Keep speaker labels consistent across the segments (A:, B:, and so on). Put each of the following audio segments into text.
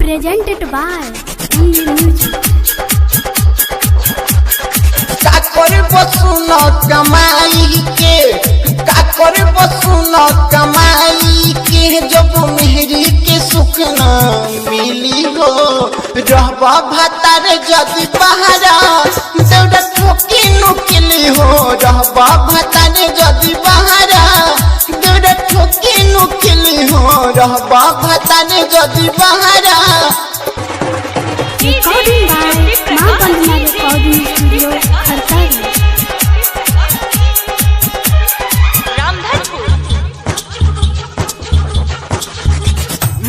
A: presented by Hindi Music.
B: काकर बसुन कमाई के काकर बसुन कमाई के जब मेहरी के सुख न मिली हो रहबा भातार जदि बहारा दौड़ ठोकी नुकिली हो रहबा भातार जदि बहारा दौड़ ठोकी नुकिली हो रहबा भातार जदि बहारा।
A: Recording by माँ बंदना recording studio खरतारी।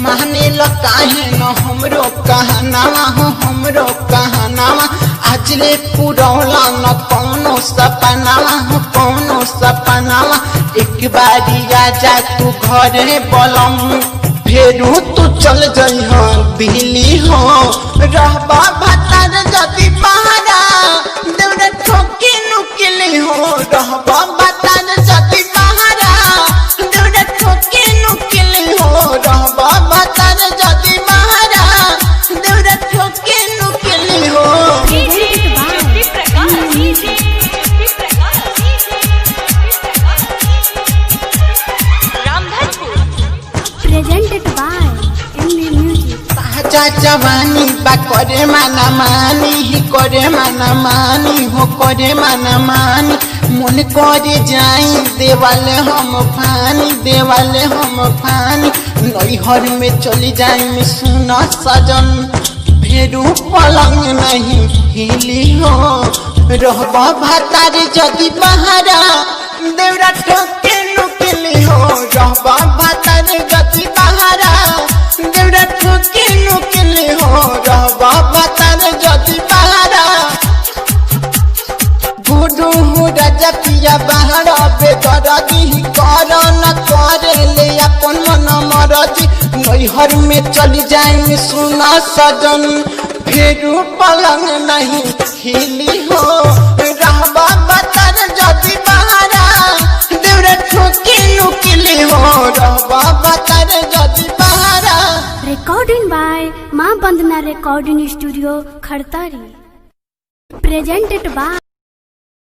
B: माने लो काहे न हमरो कहनावा हो हमरो कहनावा आजले पुरौला न कौनो सपनावा हो कौनो सपनावा एक बारी आजा तू घरे बलम फेरू तू चल जइह दिल्ली हो रहबा भातार जदि बहारा दौड़ ठोकी नुकिली हो रहबा भातार जदि बहारा दौड़ ठोकी नुकिली हो रहबा भातार जदि बहारा दौड़ ठोकी नुकिली हो।
A: Presented by Hindi Music.
B: ताजा जवानी बा करे माना मानी ही करे माना मानी हो करे माना मानी मन करे जाई देवाले हम फानी नैहर में चली जाई में सुना सजन फेरू पलंग नहीं हिली हो रहबा भातार जदि बहारा देवरा ठोके नुकिली हो रहबा भातार जदि बहारा देवरा ठोके नुकिली हो रहबा भातार जदि बहारा। गुडू राजा पिया बहारा बेदरदी कर न करे ले अपन मन मरजी नैहर में चली जाए सुना सजन फेरू पलंग नहीं हिली हो रहबा भातार जदि बहारा देवरा ठोकी नुकिली हो रहबा भातार जदि बहारा।
A: Recording by माँ बंदना recording studio खरतारी। Presented by